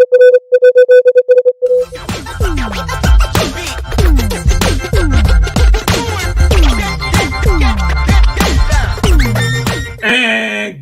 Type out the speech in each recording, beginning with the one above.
And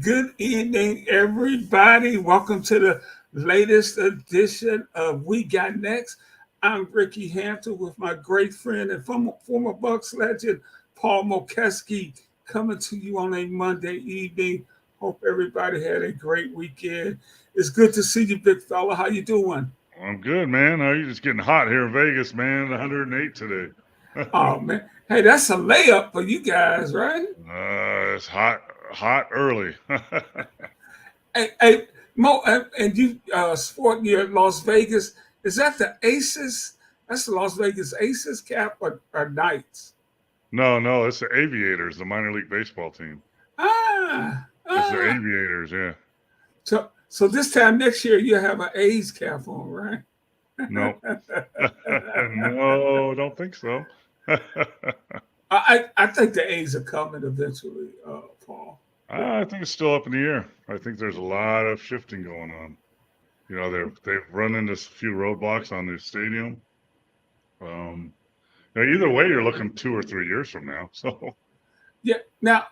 good evening, everybody. Welcome to the latest edition of We Got Next. I'm Ricky Hampton with my great friend and former Bucks legend, Paul Mokeski, coming to you on a Monday evening. Hope everybody had a great weekend. It's good to see you, big fella. How you doing? I'm good, man. You just getting hot here in Vegas, man. 108 today. Oh, man. Hey, that's a layup for you guys, right? It's hot early. Hey, Mo, and you sport near Las Vegas. Is that the Aces? That's the Las Vegas Aces cap or Knights? No, it's the Aviators, the minor league baseball team. Ah, It's the ah. Aviators, yeah. So this time next year you have an A's cap on, right? Nope. No, don't think so. I think the A's are coming eventually, Paul. I think it's still up in the air. I think there's a lot of shifting going on. You know, they've run into a few roadblocks on their stadium. Either way, you're looking 2 or 3 years from now. So Yeah. Now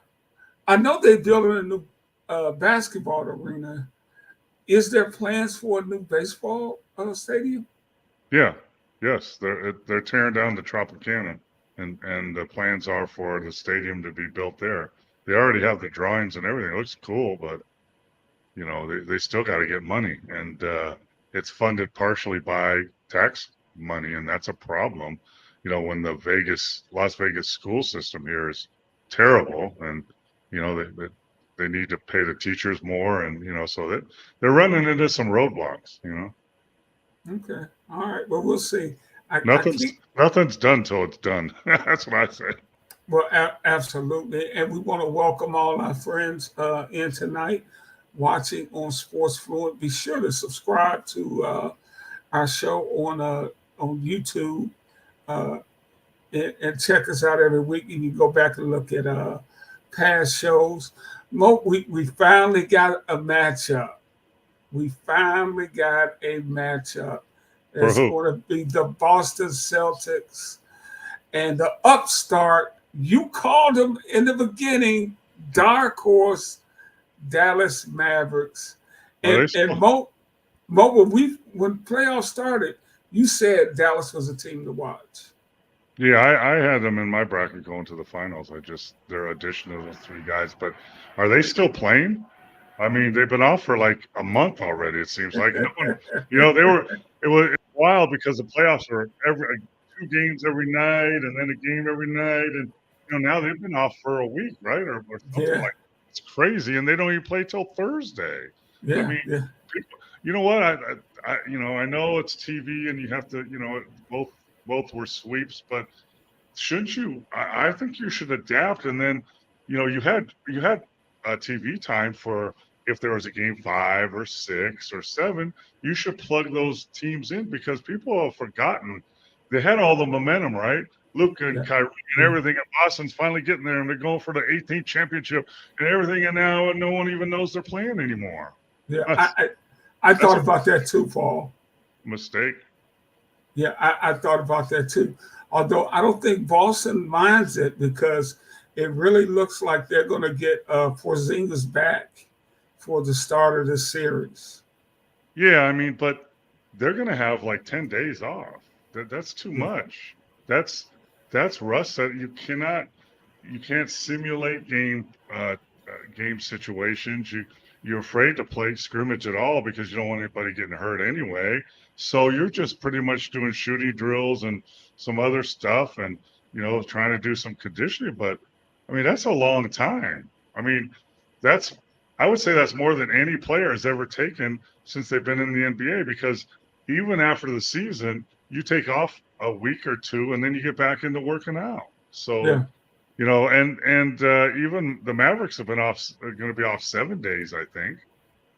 I know they're building a new basketball arena. Is there plans for a new baseball stadium? yeah, yes, they're tearing down the Tropicana, and the plans are for the stadium to be built there. They already have the drawings and everything. It looks cool, but they still got to get money, and it's funded partially by tax money, and that's a problem. When the Las Vegas school system here is terrible, and they need to pay the teachers more, and so that they're running into some roadblocks. Okay. All right. Well, we'll see. I Nothing's keep nothing's done till it's done. That's what I say. Well, absolutely. And we want to welcome all our friends in tonight watching on Sports Fluent. Be sure to subscribe to our show on YouTube uh, and check us out every week. You can go back and look at past shows. We finally got a matchup. We finally got a matchup. For It's who? going to be the Boston Celtics and the upstart. You called them in the beginning, dark horse Dallas Mavericks. Are they And still? Mo, when playoffs started, you said Dallas was a team to watch. Yeah, I had them in my bracket going to the finals. Their addition of those three guys, but are they still playing? I mean, they've been off for like a month already. It seems like no one, they were. It's wild because the playoffs are every like, 2 games every night, and then a game every night, and now they've been off for a week, right, or something Yeah, like. It's crazy, and they don't even play till Thursday. I yeah, mean, yeah, people, you know what? I know it's TV, and you have to, both were sweeps, but shouldn't you? I think you should adapt, and then, you had TV time for if there was a game 5 or 6 or 7, you should plug those teams in because people have forgotten they had all the momentum, right? Luke and yeah, Kyrie and yeah. everything, and Boston's finally getting there, and they're going for the 18th championship and everything, and now no one even knows they're playing anymore. Yeah. That's I that's thought a about that too, Paul. mistake. Yeah, I thought about that too. Although I don't think Boston minds it because it really looks like they're going to get Porzingis back for the start of this series. Yeah, I mean, but they're going to have like 10 days off. That's too Yeah, much. That's rust that you can't simulate game situations. You're afraid to play scrimmage at all because you don't want anybody getting hurt anyway. So you're just pretty much doing shooting drills and some other stuff, and trying to do some conditioning. But I mean, that's a long time. I mean, that's I would say that's more than any player has ever taken since they've been in the NBA, because even after the season, you take off a week or two and then you get back into working out. So, yeah, and even the Mavericks have been going to be off 7 days, I think,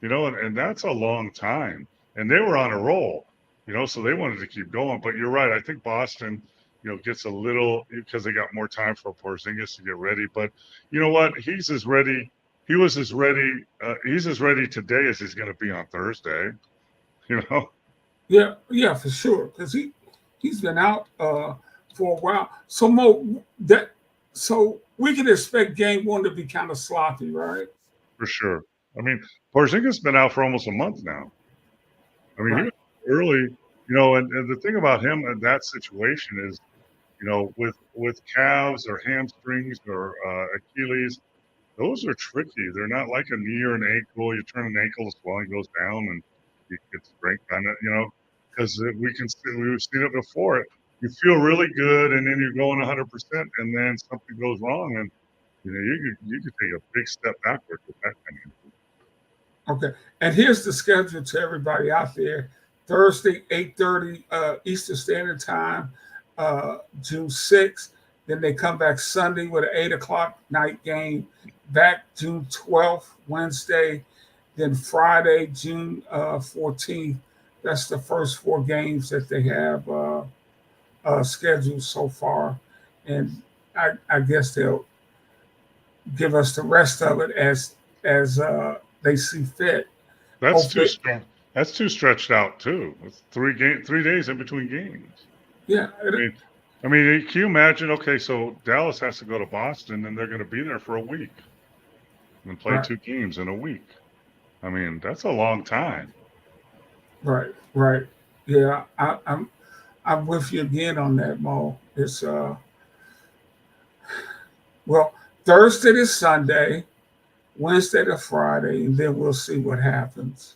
and that's a long time. And they were on a roll, so they wanted to keep going. But you're right. I think Boston, gets a little because they got more time for Porzingis to get ready. But you know what? He's as ready. He was as ready. He's as ready today as he's going to be on Thursday. You know. yeah, for sure. Because he's been out for a while. So Mo, that so we can expect game one to be kind of sloppy, right? for sure. I mean, Porzingis been out for almost a month now. I mean, he Right, was early, and the thing about him in that situation is, with calves or hamstrings or Achilles, those are tricky. They're not like a knee or an ankle. You turn an ankle, the swelling goes down, and you get strength on it. Because we've seen it before. You feel really good, and then you're going 100%, and then something goes wrong, and you could take a big step backwards with that kind of injury. okay. And here's the schedule to everybody out there: Thursday, 8:30 Eastern Standard Time, June 6th. Then they come back Sunday with an 8 o'clock night game. Back June 12th, Wednesday. Then Friday, June 14th. That's the first four games that they have scheduled so far, and I guess they'll give us the rest of it as they see fit. That's too Hopefully, strong. That's too stretched out too. It's 3 days in between games. yeah, I mean, can you imagine? Okay, so Dallas has to go to Boston, and they're going to be there for a week and play right, 2 games in a week. I mean, that's a long time. right. Yeah, I'm with you again on that, Mo. It's well, Thursday to Sunday, Wednesday to Friday, and then we'll see what happens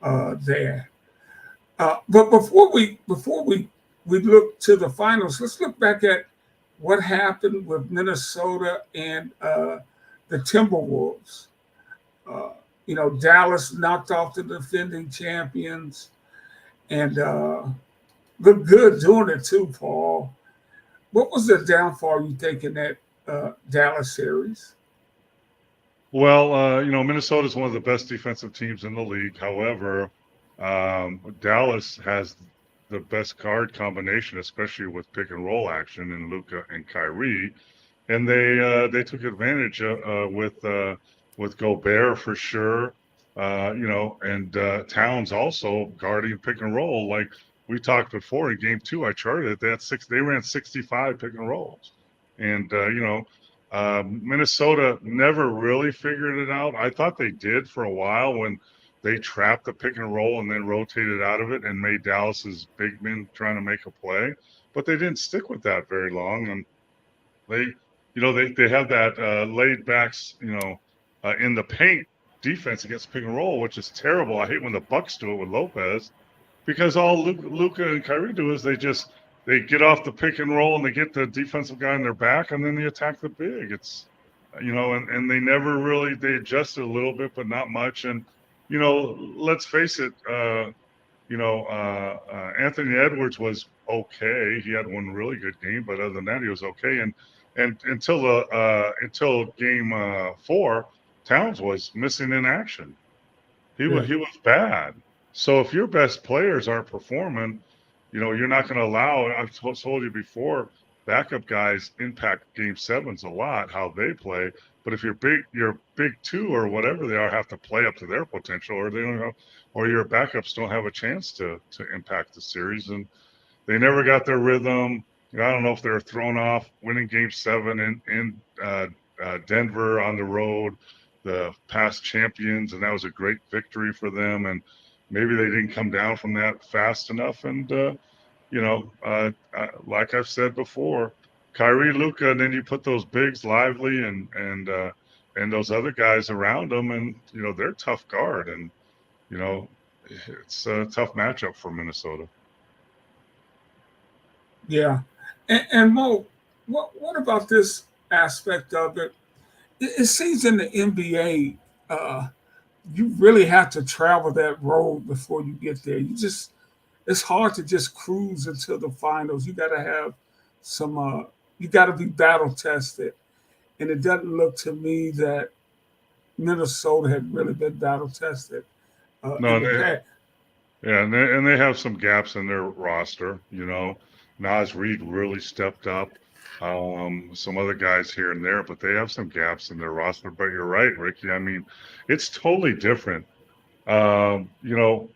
there. But before we look to the finals, let's look back at what happened with Minnesota and the Timberwolves. Uh, Dallas knocked off the defending champions and looked good doing it too, Paul. What was the downfall you think in that Dallas series? Well, Minnesota is one of the best defensive teams in the league. However, Dallas has the best guard combination, especially with pick and roll action in Luka and Kyrie, and they took advantage with Gobert for sure. And Towns also guarding pick and roll. Like we talked before in Game 2, I charted it. They ran 65 pick and rolls, and Minnesota never really figured it out. I thought they did for a while when they trapped the pick and roll and then rotated out of it and made Dallas's big men trying to make a play, but they didn't stick with that very long. And they, they have that laid backs, in the paint defense against pick and roll, which is terrible. I hate when the Bucks do it with Lopez because all Luka and Kyrie do is they get off the pick and roll and they get the defensive guy in their back and then they attack the big. It's and they never really they adjusted a little bit, but not much. And let's face it, Anthony Edwards was okay. He had one really good game, but other than that, he was okay. And until game 4, Towns was missing in action. Yeah, He was bad. So if your best players aren't performing, you're not going to allow. I've told you before, backup guys impact game sevens a lot how they play. But if your big two or whatever they are have to play up to their potential, or they don't have, or your backups don't have a chance to impact the series, and they never got their rhythm. I don't know if they're thrown off winning game 7 in Denver on the road, the past champions, and that was a great victory for them. And maybe they didn't come down from that fast enough. And like I've said before, Kyrie, Luka, and then you put those bigs, Lively, and those other guys around them, and they're tough guard, and you know it's a tough matchup for Minnesota. yeah. And Mo, what about this aspect of it? It seems in the NBA, you really have to travel that road before you get there. It's hard to just cruise until the finals. You got to have some, you got to be battle tested. And it doesn't look to me that Minnesota had really been battle tested No, in the past. yeah, and they have some gaps in their roster. Nas Reed really stepped up. Some other guys here and there, but they have some gaps in their roster. But you're right, Ricky. I mean, it's totally different. Um, you know,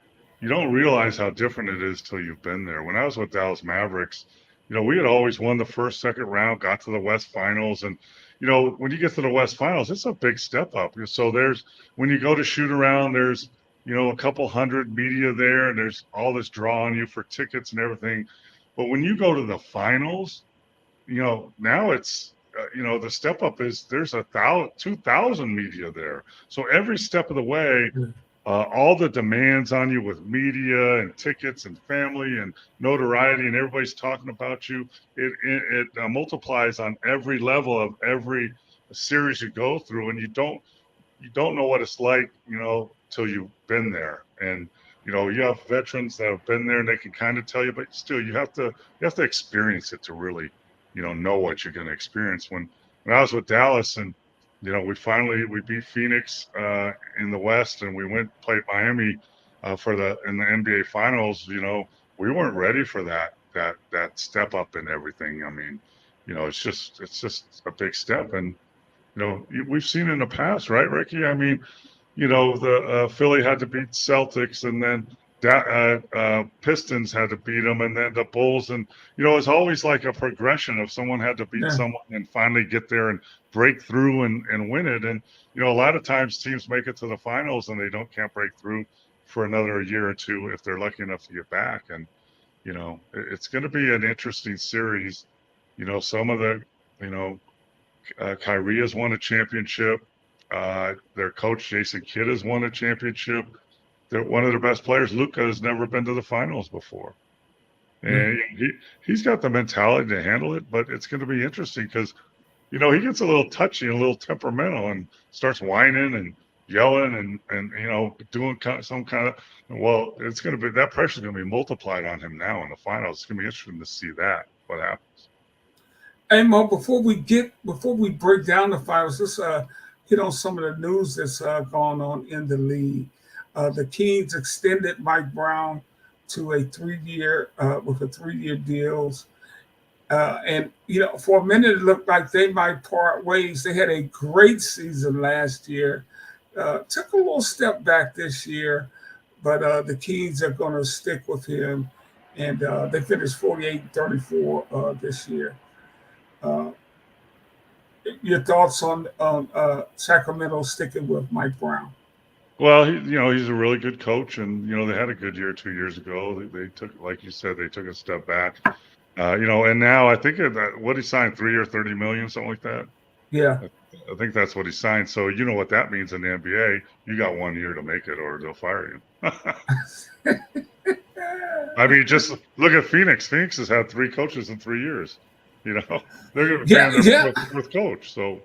you don't realize how different it is till you've been there. When I was with Dallas Mavericks, we had always won the first, second round, got to the West Finals, and when you get to the West Finals, it's a big step up. So there's when you go to shoot around, there's a couple hundred media there, and there's all this draw on you for tickets and everything. But when you go to the finals, now it's the step up is there's 2,000 media there. So every step of the way, all the demands on you with media and tickets and family and notoriety and everybody's talking about you, it multiplies on every level of every series you go through, and you don't know what it's like, till you've been there. And you have veterans that have been there and they can kind of tell you, but still you have to experience it to really know what you're going to experience. When I was with Dallas, and we beat Phoenix in the West, and we played Miami in the NBA Finals. We weren't ready for that step up in everything. I mean, it's just a big step. And we've seen in the past, right, Ricky? I mean, the Philly had to beat Celtics, and then Pistons had to beat them, and then the Bulls, and it's always like a progression of someone had to beat Yeah. someone and finally get there and break through and win it. And a lot of times teams make it to the finals and they can't break through for another year or two if they're lucky enough to get back. And it's going to be an interesting series. Some of the you know Kyrie has won a championship. Their coach, Jason Kidd, has won a championship. One of their best players, Luka, has never been to the finals before. And he's got the mentality to handle it, but it's going to be interesting because, he gets a little touchy and a little temperamental and starts whining and yelling and doing some kind of, well, it's going to be, that pressure is going to be multiplied on him now in the finals. It's going to be interesting to see what happens. Hey Mo, before we break down the finals, let's hit on some of the news that's going on in the league. The Kings extended Mike Brown to a 3-year with a 3-year deals, and for a minute it looked like they might part ways. They had a great season last year, took a little step back this year, but the Kings are going to stick with him, and they finished 48-34 this year. Uh, your thoughts on Sacramento sticking with Mike Brown? Well, he's a really good coach, and they had a good year 2 years ago. They took, like you said, they took a step back. And now I think what he signed 3 year, 30 million, something like that. Yeah. I think that's what he signed. So you know what that means in the NBA. You got 1 year to make it, or they'll fire you. I mean, just look at Phoenix. Phoenix has had 3 coaches in 3 years. They're going to be paying their fourth coach. So,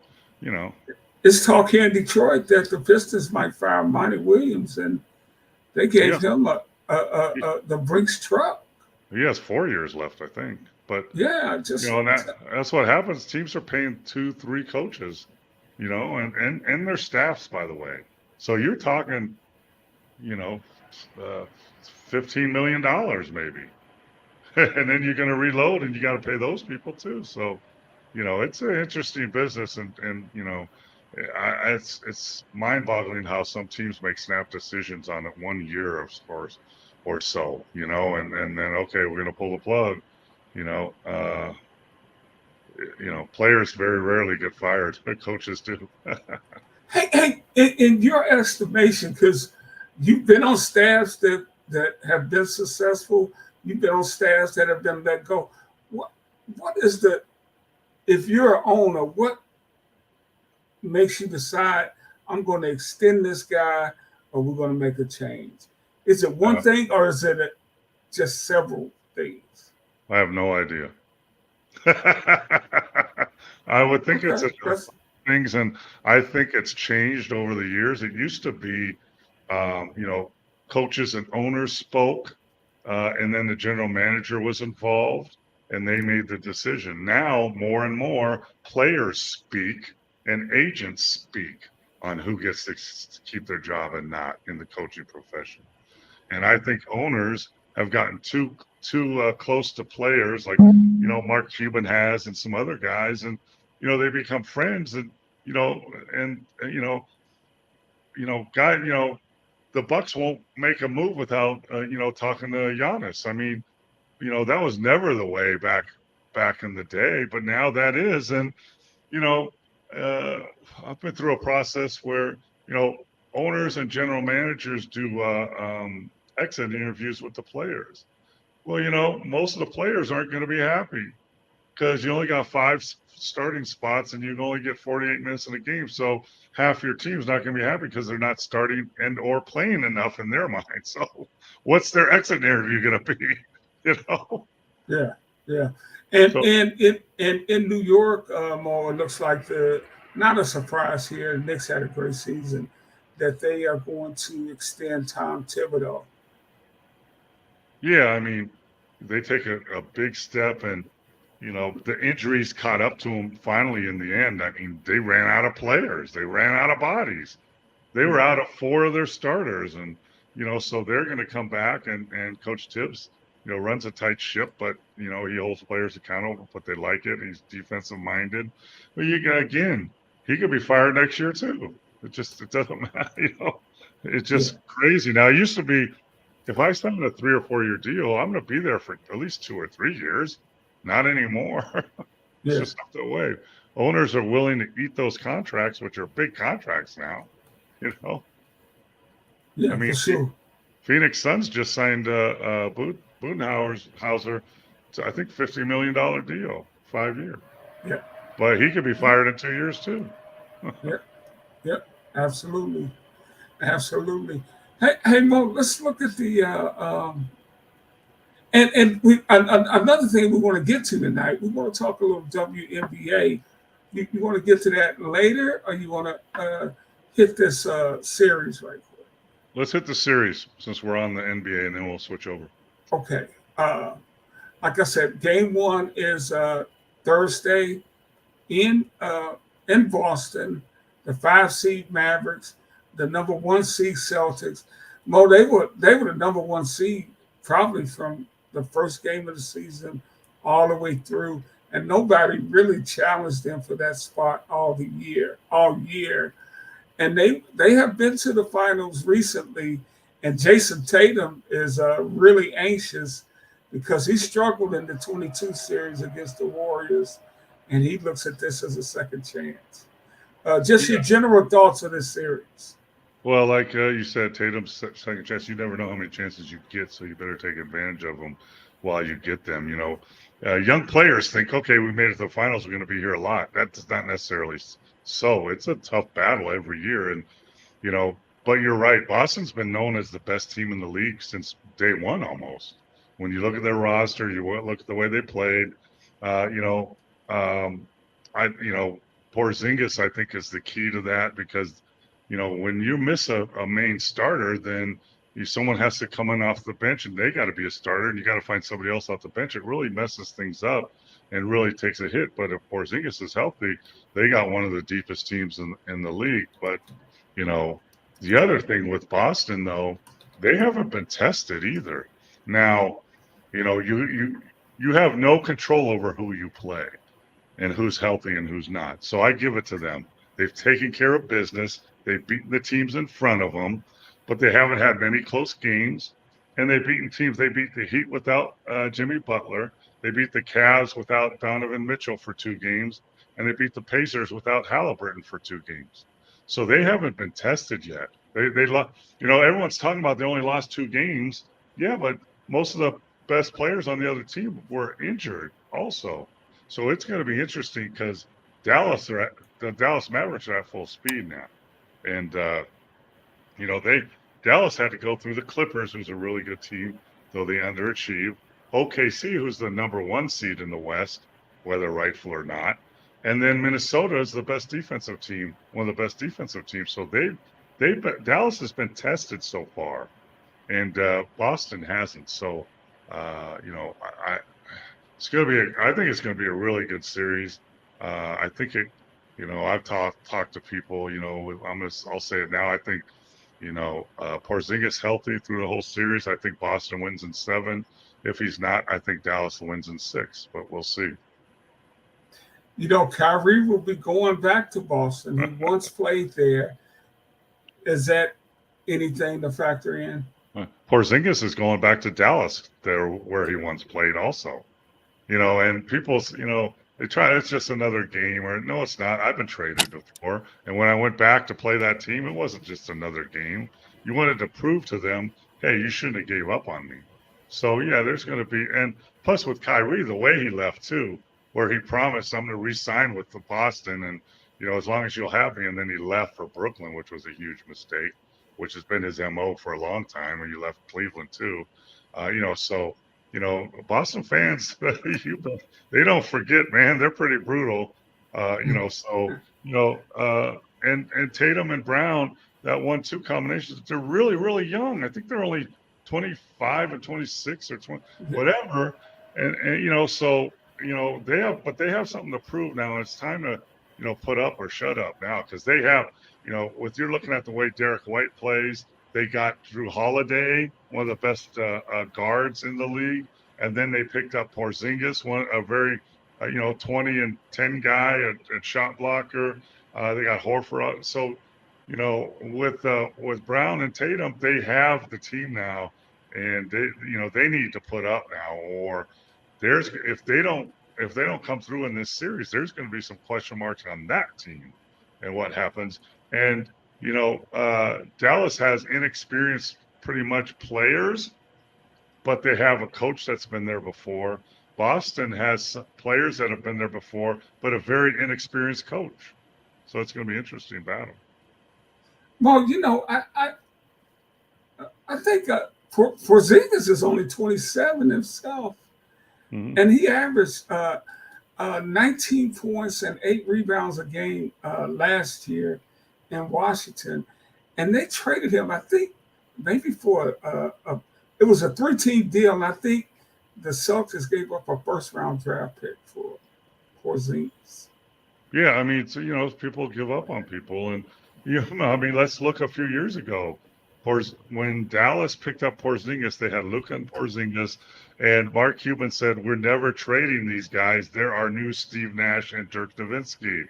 It's talk here in Detroit that the Pistons might fire Monty Williams, and they gave him the Brinks truck. He has 4 years left, I think. But and that's what happens. Teams are paying 2, 3 coaches, and their staffs, by the way. So you're talking, $15 million maybe. And then you're going to reload, and you got to pay those people too. So, it's an interesting business, and it's mind-boggling how some teams make snap decisions on it 1 year or so, and then okay, we're going to pull the plug. Players very rarely get fired, but coaches do. Hey, in your estimation, because you've been on staffs that have been successful, you've been on staffs that have been let go. What is if you're an owner, what makes you decide I'm going to extend this guy, or we're going to make a change? Is it one thing, or is it just several things? I have no idea. I would think it's things, and I think it's changed over the years. It used to be, coaches and owners spoke, and then the general manager was involved, and they made the decision. Now, more and more players speak and agents speak on who gets to keep their job and not in the coaching profession. And I think owners have gotten too close to players, like Mark Cuban has, and some other guys, and they become friends, and the Bucks won't make a move without talking to Giannis. I mean, that was never the way back in the day, but now that is. And you know, uh, I've been through a process where you know owners and general managers do exit interviews with the players. Well, most of the players aren't going to be happy because you only got five starting spots and you can only get 48 minutes in a game. So half your team's not going to be happy because they're not starting and or playing enough in their mind. So what's their exit interview going to be? You know? Yeah, yeah. And So in New York, Mo, it looks like the not a surprise here. The Knicks had a great season that they are going to extend Tom Thibodeau. yeah, I mean, they take a big step and the injuries caught up to them finally in the end. I mean, they ran out of players. They ran out of bodies. They were out of four of their starters, and so they're going to come back and Coach Tibbs, runs a tight ship, but he holds players accountable, but they like it. He's defensive minded. But you got again, he could be fired next year too. It doesn't matter, It's Yeah, just crazy. Now it used to be if I sign a 3 or 4 year deal, I'm going to be there for at least 2 or 3 years. Not anymore. It's yeah, just not the way. Owners are willing to eat those contracts, which are big contracts now. You know, I yeah, mean, for sure. Phoenix Suns just signed Budenhauser to I think $50 million deal, 5 year. Yeah, But he could be fired in 2 years too. yeah, yeah, absolutely, absolutely. Hey, Mo, let's look at the and another thing we want to get to tonight. We want to talk a little WNBA. You want to get to that later, or you want to hit this series right quick? Let's hit the series since we're on the NBA, and then we'll switch over. Okay. Like I said, game one is Thursday in Boston. The 5 seed Mavericks, the number 1 seed Celtics. Mo, they were the number 1 seed probably from the first game of the season all the way through, and nobody really challenged them for that spot all year. And they have been to the finals recently, and Jason Tatum is really anxious because he struggled in the 22 series against the Warriors, and he looks at this as a second chance. Just your Yeah. general thoughts of this series. Well, like you said, Tatum's second chance. You never know how many chances you get, so you better take advantage of them while you get them. Young players think, okay, we made it to the finals. We're going to be here a lot. That's not necessarily so. It's a tough battle every year, and you know. But you're right. Boston's been known as the best team in the league since day one, almost. When you look at their roster, you look at the way they played. Uh, you know, um, Porzingis, I think, is the key to that because when you miss a main starter, then someone has to come in off the bench and they got to be a starter and you got to find somebody else off the bench. It really messes things up and really takes a hit. But if Porzingis is healthy, they got one of the deepest teams in the league. But, you know, the other thing with Boston, though, they haven't been tested either. Now, you have no control over who you play and who's healthy and who's not. So I give it to them. They've taken care of business. They've beaten the teams in front of them, but they haven't had many close games. And they've beaten teams. They beat the Heat without Jimmy Butler. They beat the Cavs without Donovan Mitchell for 2 games. And they beat the Pacers without Halliburton for 2 games. So they haven't been tested yet. They lost. Everyone's talking about they only lost 2 games. Yeah, but most of the best players on the other team were injured also. So it's going to be interesting because the Dallas Mavericks are at full speed now, and they Dallas had to go through the Clippers, who's a really good team, though they underachieved. OKC, who's the number 1 seed in the West, whether rightful or not, and then Minnesota is the best defensive team, one of the best defensive teams. So Dallas has been tested so far, and Boston hasn't. So I I think it's going to be a really good series. I think I've talked to people. I'll say it now. I think Porzingis healthy through the whole series. I think Boston wins in 7. If he's not, I think Dallas wins in 6. But we'll see. Kyrie will be going back to Boston. He once played there. Is that anything to factor in. Porzingis is going back to Dallas, there where he once played, also. And people, they try, it's just another game, or no, it's not. I've been traded before. And when I went back to play that team, it wasn't just another game. You wanted to prove to them, hey, you shouldn't have gave up on me. So, yeah, there's going to be, and plus with Kyrie, the way he left too, where he promised I'm going to re-sign with the Boston and, as long as you'll have me. And then he left for Brooklyn, which was a huge mistake, which has been his MO for a long time. And he left Cleveland too. So, Boston fans, they don't forget, man. They're pretty brutal. And Tatum and Brown, that 1-2 combination, they're really, really young. I think they're only 25 and 26 or 20, whatever. They have something to prove now. And it's time to, put up or shut up now, because they have, with you're looking at the way Derek White plays. They got Drew Holiday, one of the best guards in the league, and then they picked up Porzingis, a very 20 and 10 guy, a shot blocker. They got Horford. So, with Brown and Tatum, they have the team now, and they need to put up now, or if they don't come through in this series, there's going to be some question marks on that team and what happens. And Dallas has inexperienced pretty much players, but they have a coach that's been there before. Boston has players that have been there before, but a very inexperienced coach. So it's going to be an interesting battle. Well, I think Porzingis is only 27 himself, and he averaged 19 points and 8 rebounds a game last year in Washington, and they traded him, I think, maybe for it was a 3-team deal, and I think the Celtics gave up a first-round draft pick for Porzingis. Yeah, I mean, so, people give up on people, and let's look a few years ago. When Dallas picked up Porzingis, they had Luka and Porzingis, and Mark Cuban said, "We're never trading these guys. They're our new Steve Nash and Dirk Nowitzki."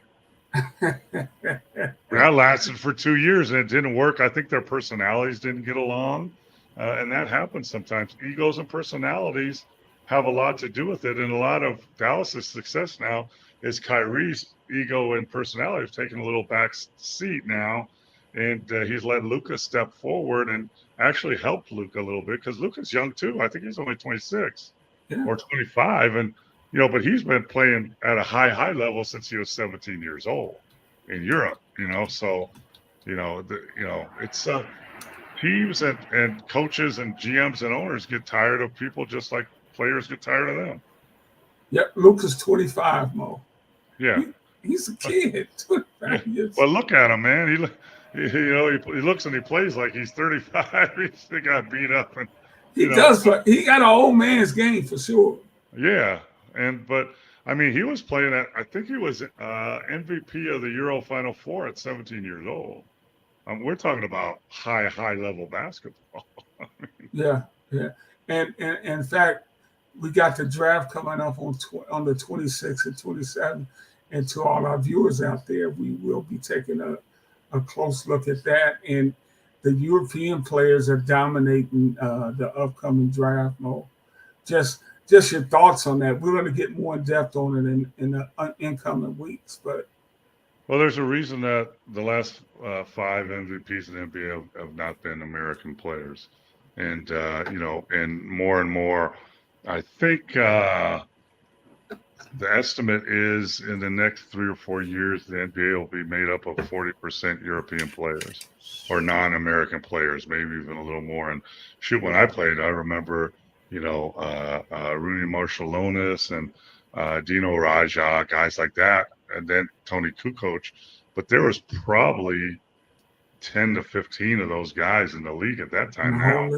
That lasted for 2 years, and it didn't work. I think their personalities didn't get along, and that happens sometimes. Egos and personalities have a lot to do with it, and a lot of Dallas's success now is Kyrie's ego and personality have taken a little back seat now, and he's let Luka step forward and actually helped Luka a little bit, because Luka's young too. I think he's only 26 or 25, and but he's been playing at a high level since he was 17 years old in Europe. So it's teams and coaches and GMs and owners get tired of people, just like players get tired of them. Yep, Luka's 25, Mo. Yeah, he's a kid. 25 years. Well, look at him, man. He looks and he plays like he's 35. He still got beat up, and he does. But he got an old man's game for sure. Yeah, but I mean, he was playing at, I think he was MVP of the Euro Final Four at 17 years old. We're talking about high level basketball. Yeah. And in fact, we got the draft coming up on the 26th and 27th. And to all our viewers out there, we will be taking a close look at that. And the European players are dominating the upcoming draft, Mo. Just your thoughts on that. We're going to get more in depth on it in the incoming weeks. But well, there's a reason that the last 5 MVPs in the NBA have not been American players, and and more, I think the estimate is in the next 3 or 4 years, the NBA will be made up of 40% European players or non-American players, maybe even a little more. And shoot, when I played, I remember, Rooney Marshalonis and Dino Raja, guys like that, and then Tony Kukoc. But there was probably 10 to 15 of those guys in the league at that time. Now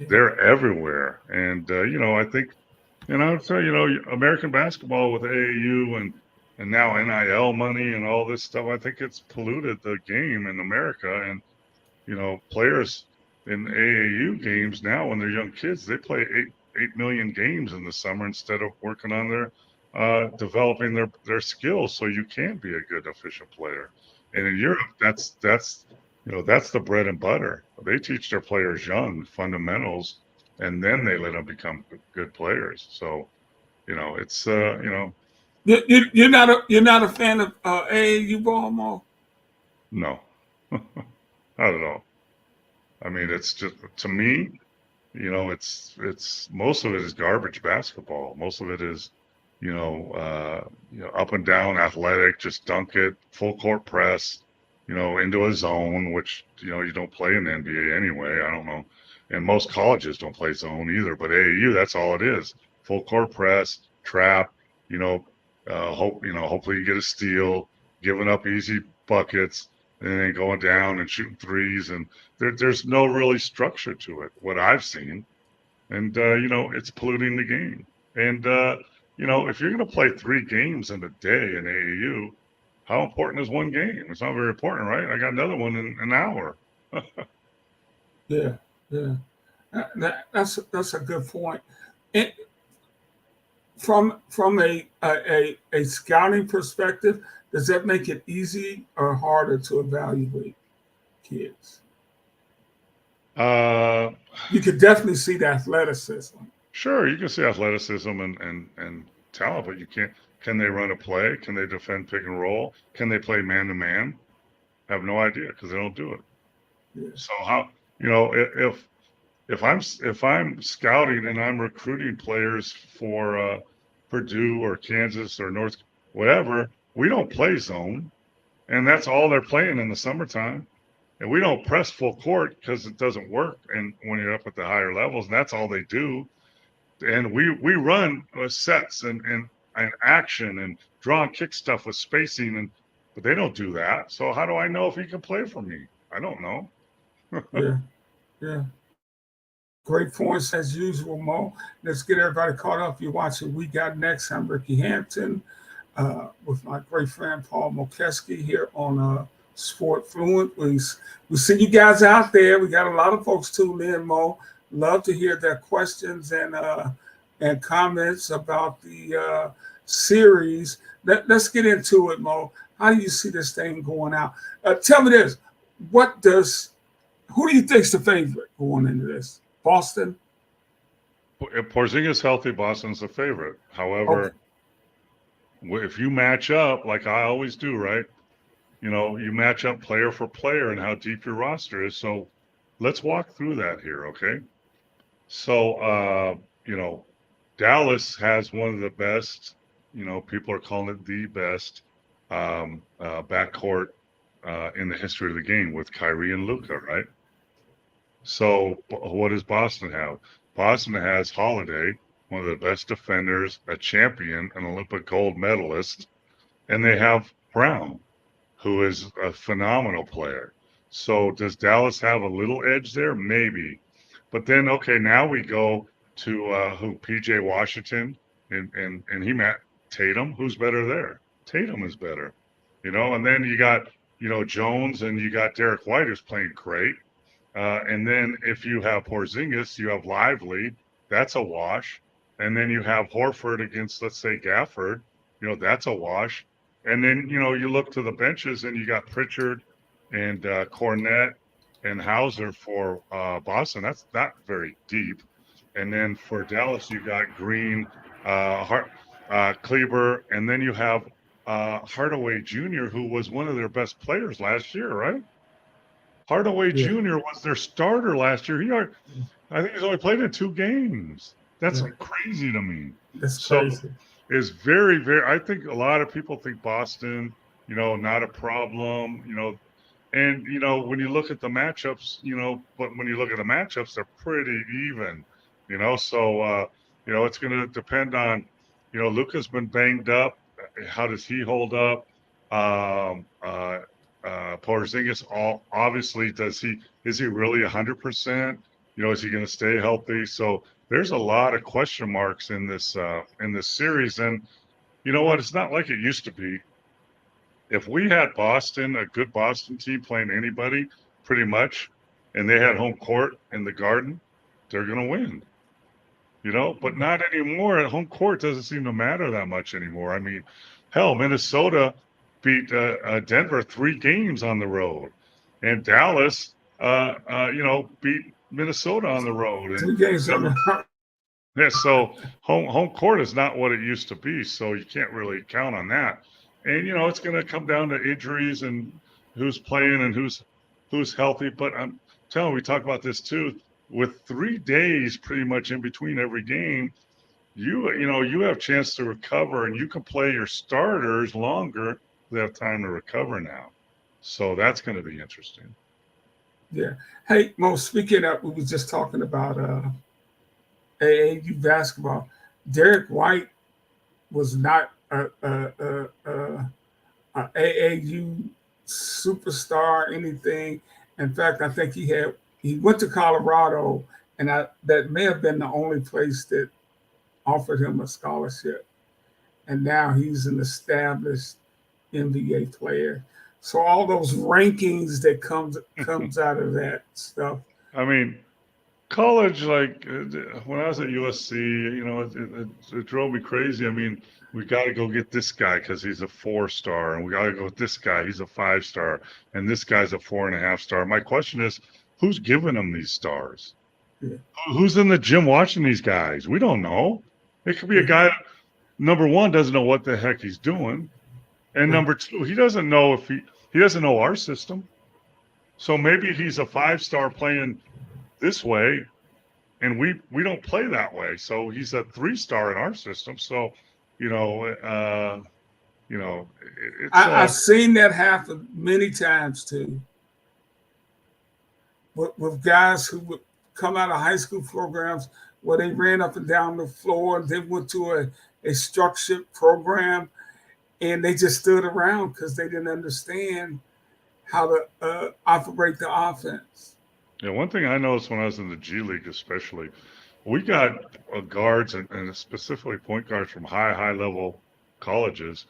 they're everywhere. And, I think, so, American basketball with AAU and now NIL money and all this stuff, I think it's polluted the game in America. And, players in AAU games now, when they're young kids, they play 8 million games in the summer instead of working on their developing their skills so you can be a good efficient player. And in Europe, that's That's the bread and butter. They teach their players young fundamentals, and then they let them become good players. So, it's You're not a fan of AAU ball, Mo? no, not at all. I mean, it's just to me, it's most of it is garbage basketball. Most of it is, up and down athletic, just dunk it, full court press, into a zone, which, you don't play in the NBA anyway. I don't know. And most colleges don't play zone either, but AAU, that's all it is. Full court press, trap, you know, hopefully you get a steal, giving up easy buckets, and then going down and shooting threes. And there's no really structure to it, what I've seen. And, it's polluting the game. And, if you're going to play 3 games in a day in AAU, how important is one game? It's not very important, right? I got another one in an hour. Yeah, yeah. That's a good point. And from a scouting perspective, does that make it easy or harder to evaluate kids? Uh, You could definitely see the athleticism. sure, you can see athleticism and talent, but you can't. Can they run a play? Can they defend pick and roll? Can they play man to man? I have no idea because they don't do it. Yeah, So how, if I'm scouting and I'm recruiting players for Purdue or Kansas or North, whatever, we don't play zone, and that's all they're playing in the summertime. And we don't press full court because it doesn't work. And when you're up at the higher levels, and that's all they do. And we run sets and action and draw and kick stuff with spacing, but they don't do that. So how do I know if he can play for me? I don't know. yeah, yeah. Great points as usual, Mo. Let's get everybody caught up. You're watching We Got Next. I'm Ricky Hampton with my great friend Paul Mokeski here on Sport Fluent. We see you guys out there. We got a lot of folks tuned in, Mo. Love to hear their questions and comments about the series. Let's get into it, Mo. How do you see this thing going out? Tell me this: who do you think's the favorite going into this? Boston? If Porzingis healthy, Boston's the favorite. Okay. However, if you match up like I always do, right? You match up player for player and how deep your roster is. So let's walk through that here, okay? So, Dallas has one of the best, people are calling it the best backcourt in the history of the game with Kyrie and Luka, right? So, what does Boston have? Boston has Holiday, one of the best defenders, a champion, an Olympic gold medalist, and they have Brown, who is a phenomenal player. So, does Dallas have a little edge there? Maybe. But then, okay, now we go to who? PJ Washington and he met Tatum. Who's better there? Tatum is better, And then you got Jones and you got Derek White who's playing great. And then if you have Porzingis, you have Lively. That's a wash. And then you have Horford against, let's say, Gafford. That's a wash. And then you look to the benches and you got Pritchard and Cornette and Hauser for Boston. That's not very deep. And then for Dallas, you got Green, Kleber, and then you have Hardaway Jr., who was one of their best players last year, right? Hardaway Yeah, Jr. was their starter last year. I think he's only played in 2 games. That's yeah. crazy to me. That's So crazy. it's very, very. I think a lot of people think Boston, not a problem, and when you look at the matchups, but when you look at the matchups, they're pretty even, So it's going to depend on, Luka's been banged up. How does he hold up? Um, uh, Porzingis, obviously, is he really 100%? Is he going to stay healthy? So there's a lot of question marks in this series, and you know what? It's not like it used to be. If we had Boston, a good Boston team playing anybody, pretty much, and they had home court in the Garden, they're going to win. But not anymore. At home court doesn't seem to matter that much anymore. I mean, hell, Minnesota beat Denver 3 games on the road, and Dallas, beat Minnesota on the road, and 2 games on never. the Yeah, so home court is not what it used to be, so you can't really count on that. And it's going to come down to injuries and who's playing and who's healthy. But I'm telling you, we talk about this too. With 3 days pretty much in between every game, you have a chance to recover, and you can play your starters longer. They have time to recover now, so that's going to be interesting. yeah. Hey, Mo, speaking of, we was just talking about AAU basketball. Derek White was not a AAU superstar, anything. In fact, I think he went to Colorado, and that may have been the only place that offered him a scholarship. And now he's an established NBA player. So all those rankings that comes out of that stuff. I mean, college, like when I was at USC, it drove me crazy. I mean, we got to go get this guy because he's a 4-star, and we got to go with this guy, he's a 5-star, and this guy's a 4.5-star. My question is, who's giving them these stars? Yeah. Who's in the gym watching these guys? We don't know. It could be a guy, number one, doesn't know what the heck he's doing, and number two, he doesn't know he doesn't know our system. So maybe he's a 5-star playing this way, and we don't play that way. So he's a 3-star in our system. So, it's I've seen that happen many times too, with guys who would come out of high school programs where they ran up and down the floor, and then went to a structured program, and they just stood around because they didn't understand how to operate the offense. Yeah, one thing I noticed when I was in the G League, especially, we got guards and specifically point guards from high level colleges,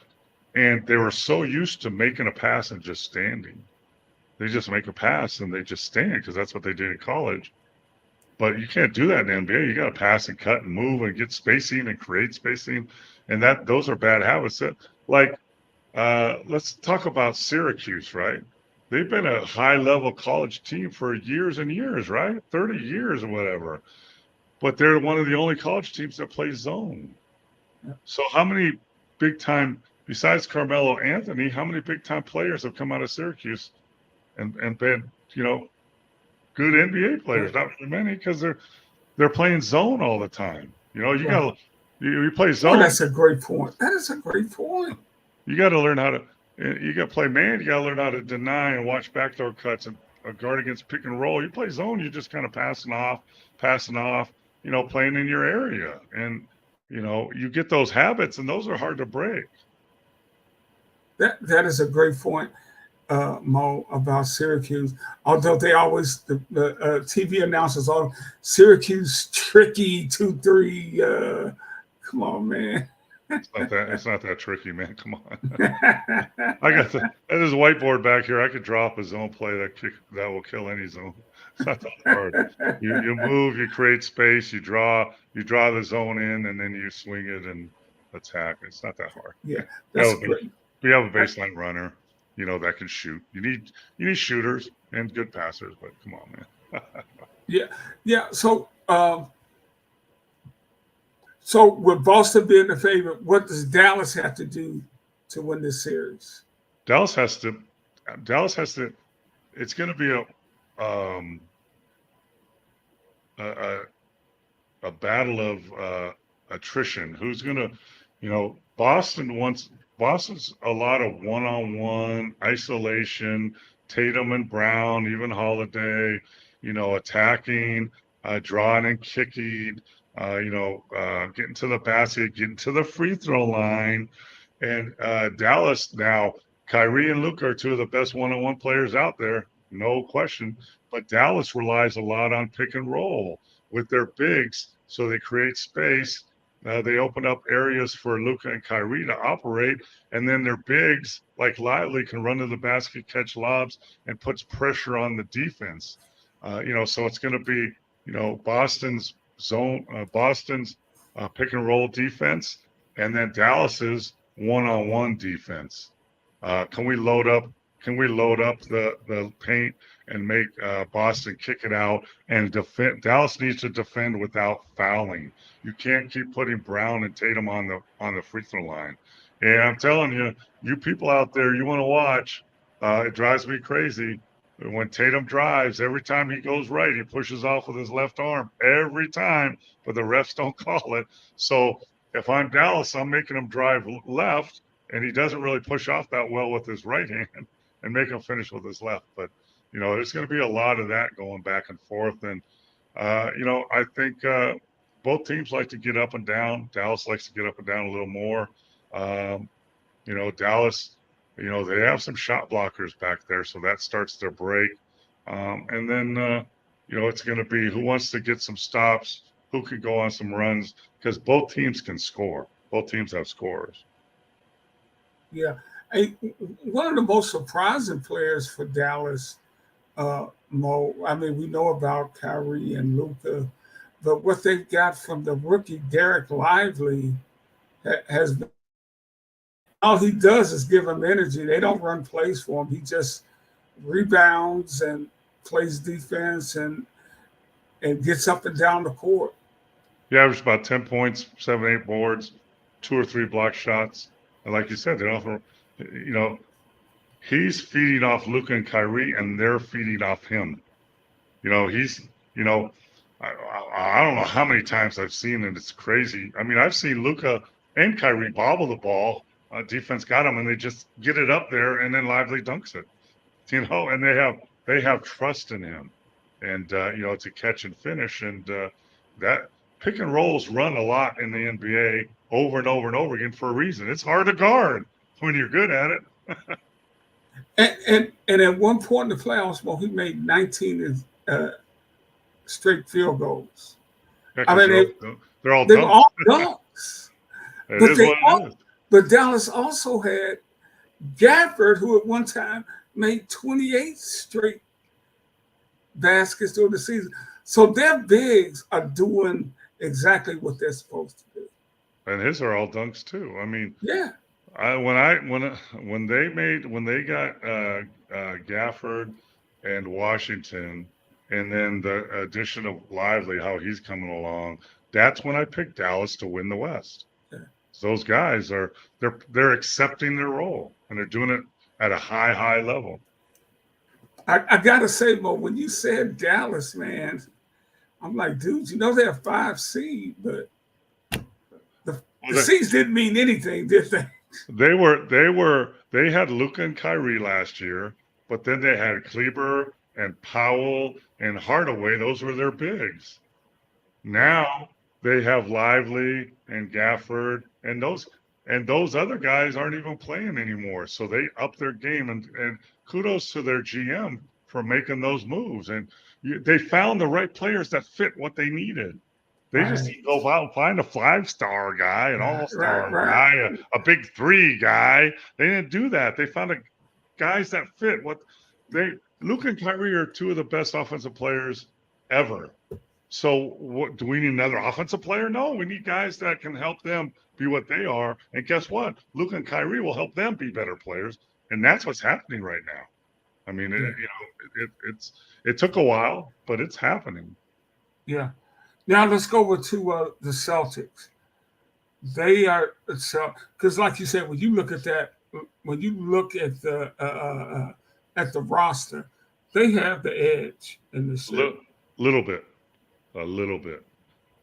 and they were so used to making a pass and just standing. They just make a pass and they just stand because that's what they did in college. But you can't do that in the NBA. You got to pass and cut and move and get spacing and create spacing, and those are bad habits. Let's talk about Syracuse, right? They've been a high-level college team for years and years, right? 30 years or whatever. But they're one of the only college teams that play zone. So how many big-time, besides Carmelo Anthony, how many big-time players have come out of Syracuse and been, good NBA players? Not very many, because they're playing zone all the time. You play zone. Oh, that's a great point. That is a great point. You got to learn how to. You got to play man. You got to learn how to deny and watch backdoor cuts and guard against pick and roll. You play zone, you're just kind of passing off, playing in your area, and you get those habits, and those are hard to break. That is a great point, Mo, about Syracuse. Although they always the TV announcers are Syracuse tricky 2-3. Come on, man. It's not that tricky, man. Come on. I got that is a whiteboard back here. I could drop a zone play that will kill any zone. It's not that hard. You move, you create space, you draw the zone in, and then you swing it and attack. It's not that hard. Yeah, that's great. We have a baseline runner, that can shoot. You need shooters and good passers, but come on, man. Yeah. So with Boston being the favorite, what does Dallas have to do to win this series? Dallas has to. It's going to be a battle of attrition. Who's going to, Boston's a lot of one-on-one isolation. Tatum and Brown, even Holiday, attacking, drawing and kicking. Getting to the basket, getting to the free throw line. And Dallas now, Kyrie and Luka are two of the best one-on-one players out there, no question. But Dallas relies a lot on pick and roll with their bigs, so they create space. They open up areas for Luka and Kyrie to operate, and then their bigs, like Lively, can run to the basket, catch lobs, and puts pressure on the defense. So it's going to be, Boston's pick and roll defense, and then Dallas's one-on-one defense. Can we load up Can we load up the paint and make Boston kick it out and defend? Dallas needs to defend without fouling. You can't keep putting Brown and Tatum on the free throw line. And I'm telling you, you people out there, you want to watch. It drives me crazy when Tatum drives. Every time he goes right, he pushes off with his left arm every time, but the refs don't call it. So if I'm Dallas, I'm making him drive left, and he doesn't really push off that well with his right hand and make him finish with his left. But there's going to be a lot of that going back and forth. And I think both teams like to get up and down. Dallas likes to get up and down a little more. Um, Dallas, they have some shot blockers back there, so that starts their break. And then it's going to be who wants to get some stops, who can go on some runs, because both teams can score. Both teams have scorers. Yeah. One of the most surprising players for Dallas, Mo, I mean, we know about Kyrie and Luka, but what they've got from the rookie Derek Lively has been, all he does is give them energy. They don't run plays for him. He just rebounds and plays defense and gets up and down the court. He averaged about 10 points, 7, 8 boards, 2 or 3 block shots. And like you said, they offer, he's feeding off Luka and Kyrie, and they're feeding off him. He's, I don't know how many times I've seen it. It's crazy. I mean, I've seen Luka and Kyrie bobble the ball. Defense got them, and they just get it up there, and then Lively dunks it. And they have trust in him, and to catch and finish, and that pick and rolls run a lot in the NBA over and over and over again for a reason. It's hard to guard when you're good at it. And at one point in the playoffs, well, he made 19 straight field goals. Yeah, I mean, they're all dunks. But Dallas also had Gafford, who at one time made 28 straight baskets during the season. So their bigs are doing exactly what they're supposed to do. And his are all dunks too. I mean, yeah. When they got Gafford and Washington, and then the addition of Lively, how he's coming along, that's when I picked Dallas to win the West. Yeah. Those guys they're accepting their role, and they're doing it at a high level. I gotta say, Mo, when you said Dallas, man, I'm like, dude, they're a 5 seed, but the seeds didn't mean anything, did they? They had Luka and Kyrie last year, but then they had Kleber and Powell and Hardaway. Those were their bigs. Now they have Lively and Gafford, and those other guys aren't even playing anymore. So they up their game, and kudos to their GM for making those moves. And they found the right players that fit what they needed. They just need to go out and find a 5-star guy, an all-star guy, a big 3 guy. They didn't do that. They found guys that fit what Luka and Kyrie are 2 of the best offensive players ever. So do we need another offensive player? No, we need guys that can help them be what they are. And guess what? Luka and Kyrie will help them be better players. And that's what's happening right now. I mean, it took a while, but it's happening. Yeah. Now let's go over to the Celtics. They are because, like you said, when you look at that, when you look at the roster, they have the edge in the city. A little bit,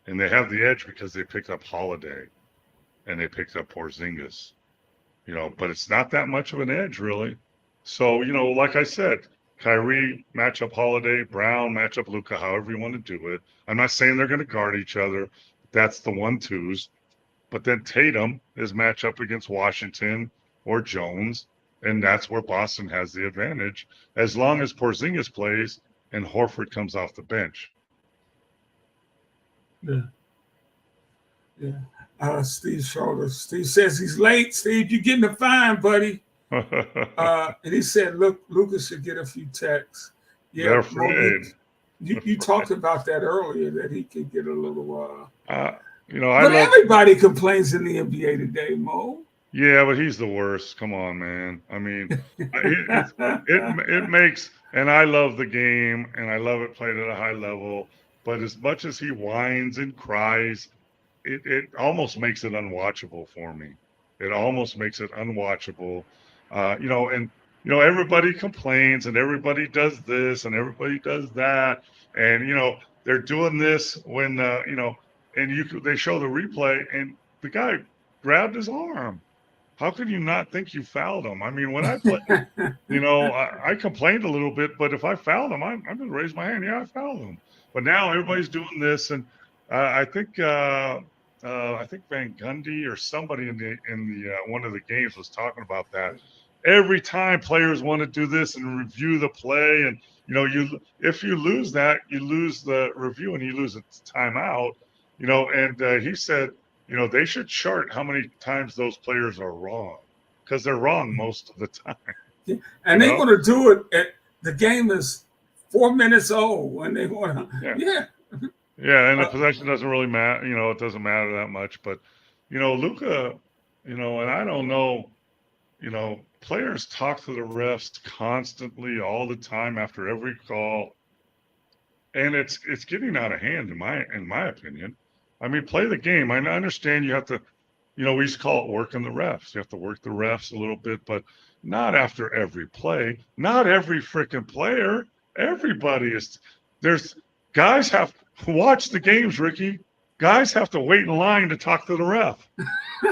and they have the edge because they picked up Holiday, and they picked up Porzingis. But it's not that much of an edge, really. So like I said, Kyrie match up Holiday, Brown match up Luka, however you want to do it. I'm not saying they're going to guard each other. That's the 1-2s. But then Tatum is match up against Washington or Jones, and that's where Boston has the advantage, as long as Porzingis plays and Horford comes off the bench. Yeah. Steve Schroeder. Steve says he's late. Steve, you're getting a fine, buddy. And he said, look, Lucas should get a few texts. Yeah, they're afraid. You talked about that earlier, that he could get a little. But everybody complains in the NBA today, Mo. Yeah, but he's the worst. Come on, man. I mean, it makes, and I love the game and I love it played at a high level. But as much as he whines and cries, it almost makes it unwatchable for me. It almost makes it unwatchable. And everybody complains and everybody does this and everybody does that, and they're doing this when and they show the replay and the guy grabbed his arm. How could you not think you fouled him? I mean, when I play, I complained a little bit, but if I fouled him, I'm going to raise my hand. Yeah, I fouled him. But now everybody's doing this, and I think Van Gundy or somebody in the one of the games was talking about that. Every time players want to do this and review the play, and if you lose that, you lose the review and you lose a timeout. And he said, they should chart how many times those players are wrong because they're wrong most of the time. Yeah. And they want to do it the game is 4 minutes old when they want to. Yeah. Yeah, and the possession doesn't really matter. It doesn't matter that much. But, Luka, and I don't know, players talk to the refs constantly all the time after every call. And it's getting out of hand in my opinion. I mean, play the game. I understand you have to, we used to call it working the refs. You have to work the refs a little bit, but not after every play. Not every freaking player. Everybody is. There's guys have watch the games, Ricky. Guys have to wait in line to talk to the ref.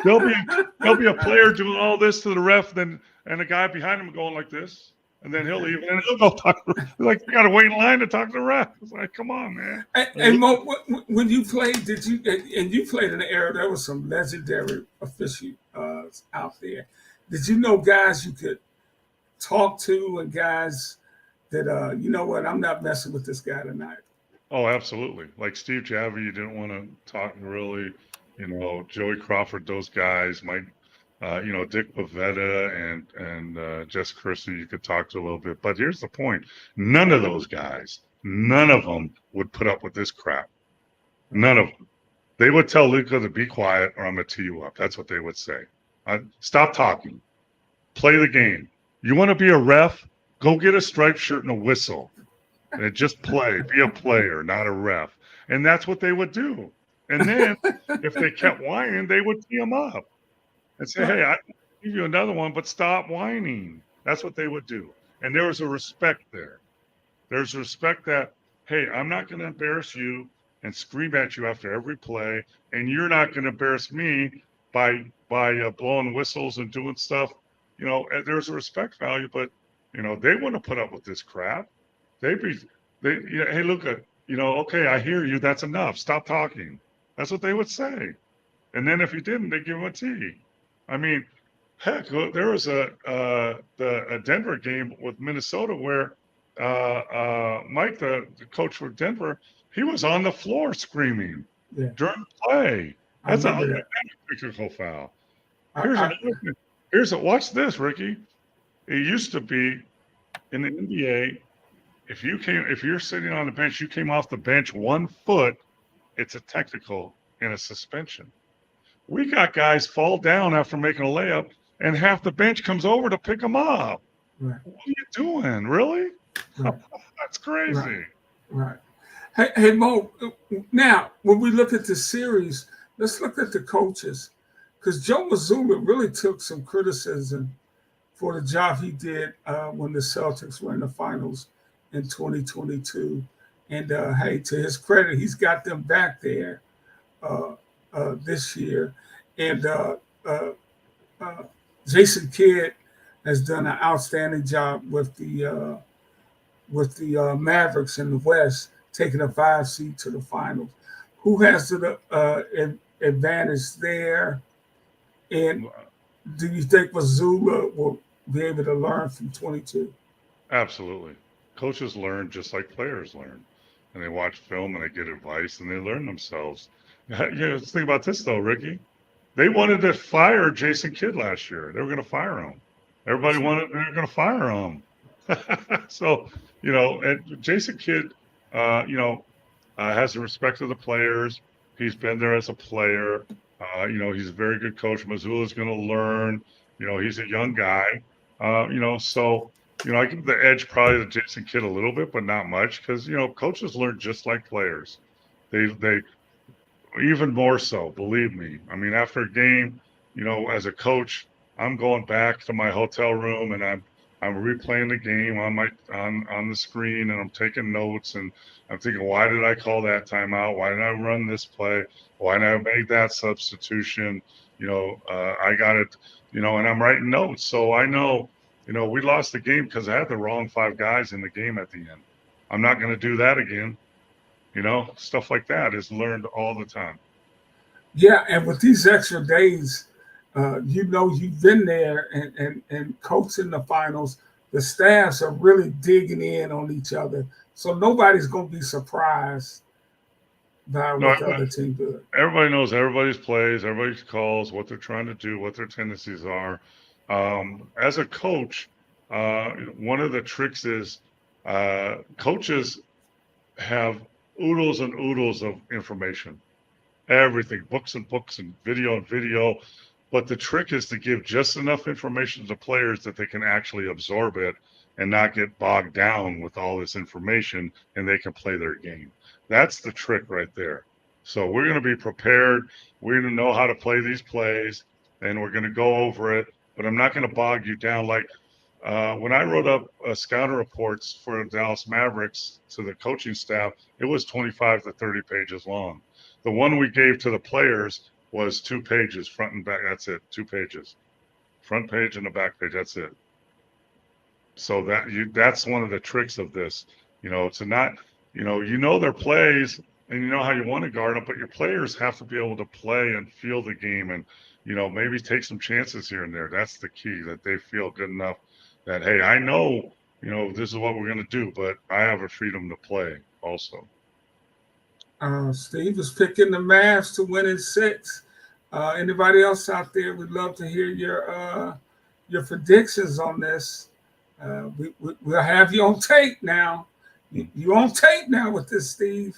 There'll be a player doing all this to the ref, and a guy behind him going like this. And then he'll leave, and he'll go talk. Like, you got to wait in line to talk to the ref. It's like, come on, man. And Mo, when you played, you played in an era there was some legendary officials out there. Did you know guys you could talk to and guys that you know what, I'm not messing with this guy tonight? Oh, absolutely. Like Steve Javy, you didn't want to talk really. Joey Crawford, those guys might. Dick Pavetta and Jess Christie, you could talk to a little bit. But here's the point. None of those guys, none of them would put up with this crap. None of them. They would tell Luka to be quiet or I'm going to tee you up. That's what they would say. Stop talking. Play the game. You want to be a ref? Go get a striped shirt and a whistle. And just play. Be a player, not a ref. And that's what they would do. And then if they kept whining, they would tee them up. And say, hey, I can give you another one, but stop whining. That's what they would do. And there was a respect there. There's respect that, hey, I'm not going to embarrass you and scream at you after every play, and you're not going to embarrass me by blowing whistles and doing stuff. There's a respect value, but they wouldn't put up with this crap. Hey, Luka, okay, I hear you. That's enough. Stop talking. That's what they would say. And then if you didn't, they give him a tee. I mean, heck, there was a Denver game with Minnesota where Mike, the coach for Denver, he was on the floor screaming during play. That's a technical foul. Watch this, Ricky. It used to be in the NBA, if you're sitting on the bench, you came off the bench 1 foot, it's a technical and a suspension. We got guys fall down after making a layup, and half the bench comes over to pick them up. Right. What are you doing? Really? Right. That's crazy. Right. Hey, Mo, now, when we look at the series, let's look at the coaches. Because Joe Mazzulla really took some criticism for the job he did when the Celtics were in the finals in 2022. And, hey, to his credit, he's got them back there this year. And Jason Kidd has done an outstanding job with the Mavericks in the West, taking a 5 seed to the finals. Who has the advantage there? And do you think Mazzulla will be able to learn from 22? Absolutely. Coaches learn just like players learn. And they watch film and they get advice and they learn themselves. Let's think about this, though, Ricky. They wanted to fire Jason Kidd last year. They were going to fire him. Everybody they were going to fire him. So, and Jason Kidd, has the respect of the players. He's been there as a player. He's a very good coach. Missoula's going to learn. He's a young guy. So I give the edge probably to Jason Kidd a little bit, but not much because coaches learn just like players. They even more so, believe me. I mean, after a game, as a coach, I'm going back to my hotel room and I'm replaying the game on the screen and I'm taking notes and I'm thinking, why did I call that timeout? Why did I run this play? Why did I make that substitution? I got it, and I'm writing notes. So I know, we lost the game because I had the wrong five guys in the game at the end. I'm not going to do that again. Stuff like that is learned all the time. Yeah, and with these extra days, you've been there and coaching the finals. The staffs are really digging in on each other, so nobody's going to be surprised by No, what the other team did. everybody knows everybody's plays, everybody's calls, what they're trying to do, what their tendencies are. As a coach, one of the tricks is coaches have oodles and oodles of information, everything, books and video. But the trick is to give just enough information to players that they can actually absorb it and not get bogged down with all this information and they can play their game. That's the trick right there. So we're going to be prepared. We're going to know how to play these plays and we're going to go over it. But I'm not going to bog you down. Like when I wrote up scouting reports for the Dallas Mavericks to the coaching staff, it was 25 to 30 pages long. The one we gave to the players was 2 pages, front and back. That's it, 2 pages, front page and the back page. That's it. So that's one of the tricks of this, to not, their plays and you know how you want to guard them, but your players have to be able to play and feel the game and, maybe take some chances here and there. That's the key, that they feel good enough that, hey, I know, this is what we're going to do, but I have a freedom to play also. Steve is picking the Mavs to win in six. Anybody else out there? We'd love to hear your predictions on this. We'll have you on tape now. You on tape now with this, Steve.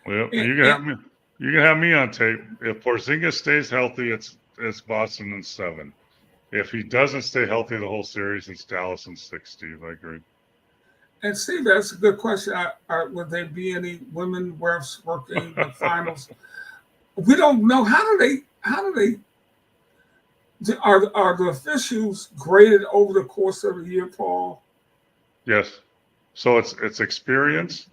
Well, And, you can and, have me. You can have me on tape. If Porzingis stays healthy, it's Boston in 7. If he doesn't stay healthy the whole series, it's Dallas in 6. Steve, I agree. and Steve, that's a good question. Would there be any women refs working the finals? We don't know. Are the officials graded over the course of the year, Paul? Yes. So it's experience,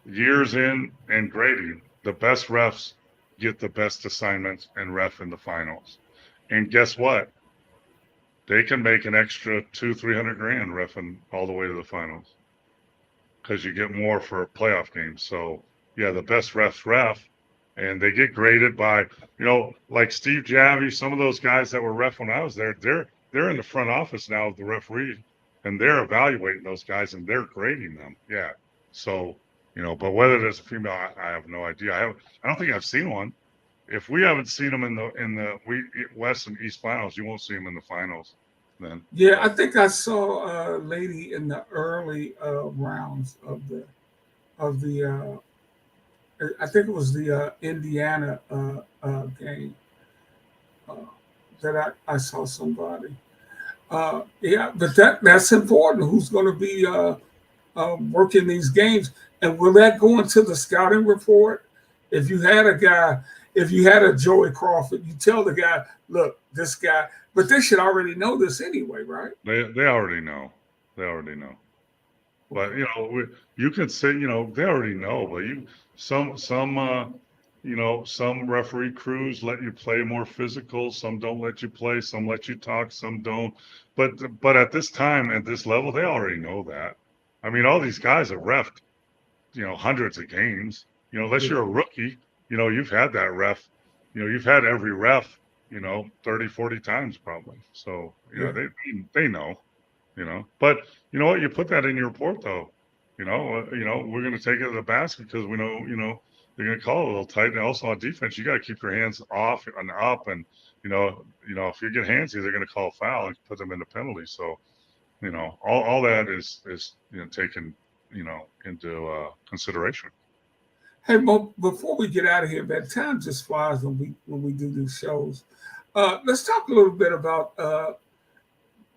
years in, and grading. The best refs get the best assignments and ref in the finals. And guess what? They can make an extra 200-300 grand refing all the way to the finals because you get more for playoff games. So yeah, the best refs ref, and they get graded by like Steve Javy, some of those guys that were ref when I was there. They're in the front office now of the referee, and they're evaluating those guys and they're grading them. Yeah. So but whether there's a female, I have no idea. I don't think I've seen one. If we haven't seen them in the West and East finals, you won't see them in the finals then. Yeah, I But think I saw a lady in the early rounds of the. I think it was the Indiana game uh, that I saw somebody. Yeah, but that's important. Who's going to be working these games, and will that go into the scouting report? If you had a guy, if you had a Joey Crawford, you tell the guy, look, this guy. But they should already know this anyway, right? they already know. They already know. But Okay. you can say they already know. But some referee crews let you play more physical. Some don't let you play. Some let you talk. Some don't. But at this time, at this level, they already know that. I mean, all these guys have refed hundreds of games. Unless Yeah. you're a rookie, you've had that ref. You've had every ref. 30, 40 times probably. So Yeah. they know but you know what? You put that in your report, though. We're going to take it to the basket because we know, they're going to call it a little tight. And also on defense, you got to keep your hands off and up. And if you get handsy, they're going to call a foul and put them into penalty. So all that is taken into consideration. Hey, Mo, before we get out of here, man, time just flies when we do these shows. Let's talk a little bit about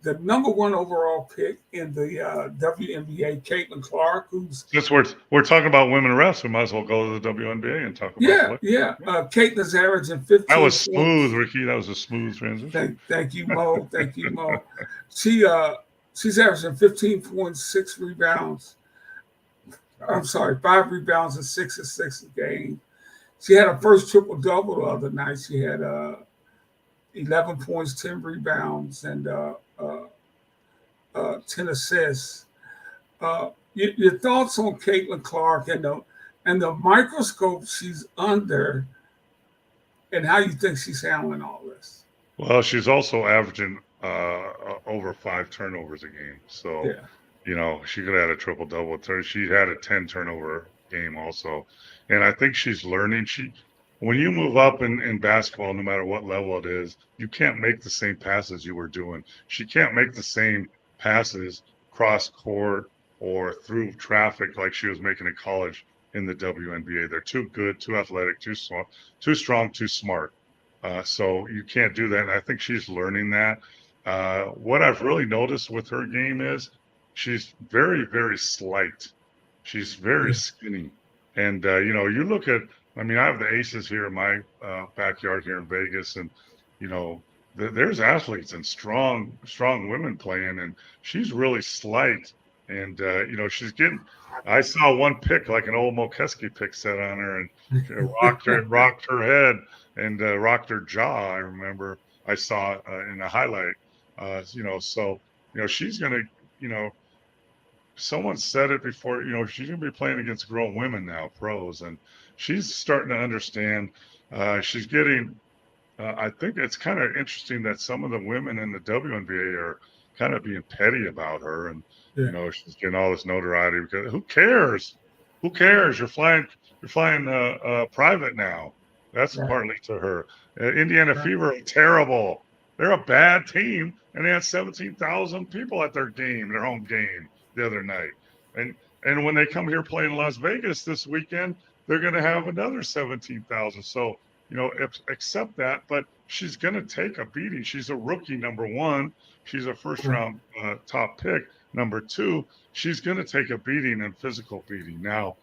the number one overall pick in the WNBA, Caitlin Clark, who's Since we're talking about women refs, we might as well go to the WNBA and talk about the yeah, list. yeah. Caitlin's averaging That 15 was smooth, points. Ricky. That was a smooth transition. Thank you, Mo. Thank you, Mo. She she's averaging 15.6 rebounds. I'm sorry, 5 rebounds and 6 assists a game. She had her first triple double the other night. She had 11 points, 10 rebounds, and 10 assists. Your thoughts on Caitlin Clark and the microscope she's under, and how you think she's handling all this? Well, she's also averaging over 5 turnovers a game. So, Yeah, she could have had a triple double with her. She had a 10 turnover game also. And I think she's learning. When you move up in basketball, no matter what level it is, you can't make the same passes you were doing. She can't make the same passes cross court or through traffic like she was making in college in the WNBA. They're too good, too athletic, too strong, too smart. So you can't do that. And I think she's learning that. What I've really noticed with her game is she's very, very slight. She's very yeah, skinny. And, you look at, I mean, I have the Aces here in my backyard here in Vegas, and, you know, there's athletes and strong women playing, and she's really slight. And, I saw one pick, like an old Mokeski pick set on her, and she rocked her head and rocked her jaw. I remember I saw in a highlight. She's going to, you know, someone said it before, she's going to be playing against grown women now, pros, and she's starting to understand. She's getting, I think it's kind of interesting that some of the women in the WNBA are kind of being petty about her. And, yeah. she's getting all this notoriety because who cares? Who cares? You're flying private now. That's Right, partly to her. Indiana right. Fever are terrible. They're a bad team, and they had 17,000 people at their home game the other night. And and when they come here playing Las Vegas this weekend, they're going to have another 17,000. So, accept that. But she's going to take a beating. She's a rookie, number one. She's a first Right. round top pick. Number two, she's going to take a beating and physical beating. Now,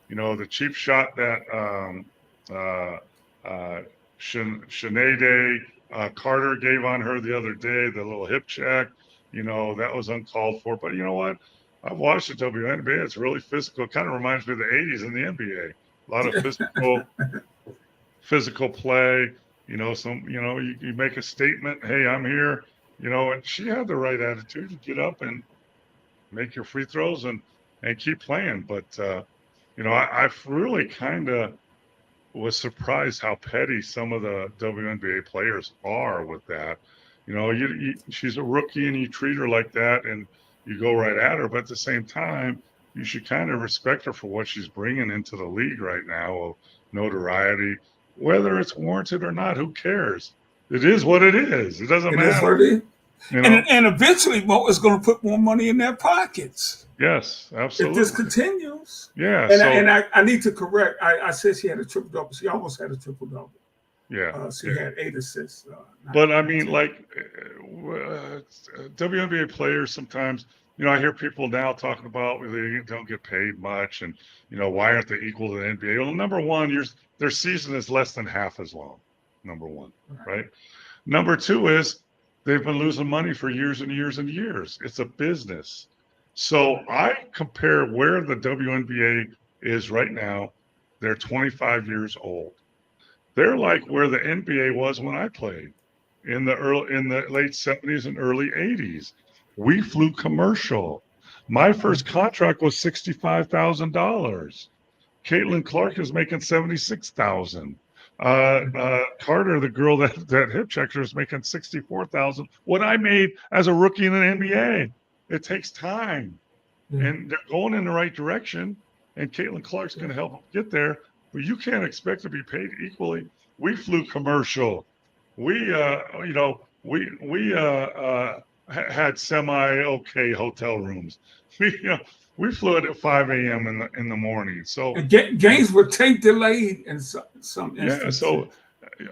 the cheap shot that uh, uh, Sinead Carter gave on her the other day, the little hip check, that was uncalled for. But you know what? I've watched the WNBA. It's really physical. It kind of reminds me of the 80s in the NBA. A lot of physical play. You make a statement, hey, I'm here, and she had the right attitude to get up and make your free throws and keep playing. But, I've really kind of was surprised how petty some of the WNBA players are with that. She's a rookie and you treat her like that and you go right at her. But at the same time, you should kind of respect her for what she's bringing into the league right now of notoriety. Whether it's warranted or not, who cares? It is what it is. It doesn't It is matter, what it is. you And know? and eventually Mo is going to put more money in their pockets Yes, if this absolutely. continues. Yeah. And I need to correct. I said she had a triple double. She almost had a triple double. Yeah, She yeah. had 8 assists. But I mean, like WNBA players sometimes, I hear people now talking about they don't get paid much, and why aren't they equal to the NBA? Well, number one, their season is less than half as long. Number one, right? Number two is they've been losing money for years and years and years. It's a business. So I compare where the WNBA is right now. They're 25 years old. They're like where the NBA was when I played in the late 70s and early 80s. We flew commercial. My first contract was $65,000. Caitlin Clark is making 76,000. Carter, the girl that hip checker, is making 64,000. What I made as a rookie in the NBA. It takes time, Yeah. and they're going in the right direction. And Caitlin Clark's going to help them get there. But you can't expect to be paid equally. We flew commercial. We, had semi-okay hotel rooms. We flew it at 5 a.m. in the morning. So And games were tape delayed in some yeah, instances. so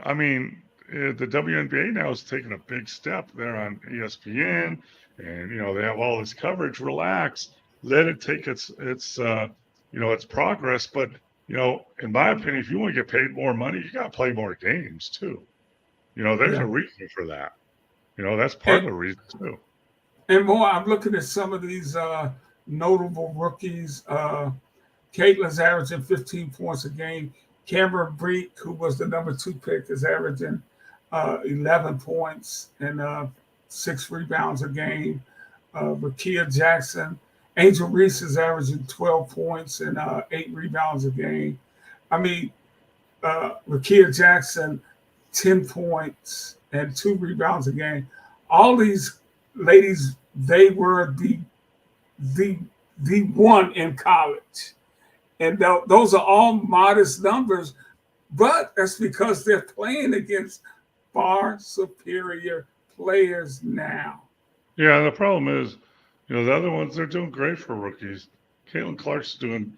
I mean, the WNBA now is taking a big step there on ESPN, and they have all this coverage. Relax, let it take its progress. But in my opinion, if you want to get paid more money, you got to play more games too. There's a Yeah. reason for that. That's part And, of the reason too. and more, I'm looking at some of these notable rookies. Caitlin's averaging 15 points a game. Cameron Brink, who was the number 2 pick, is averaging 11 points and 6 rebounds a game. Rakia Jackson, Angel Reese is averaging 12 points and 8 rebounds a game. I mean, Rakia Jackson, 10 points and 2 rebounds a game. All these ladies, they were the the one in college, and those are all modest numbers, but that's because they're playing against far superior players now. Yeah, the problem is, the other ones, they're doing great for rookies. Caitlin Clark's doing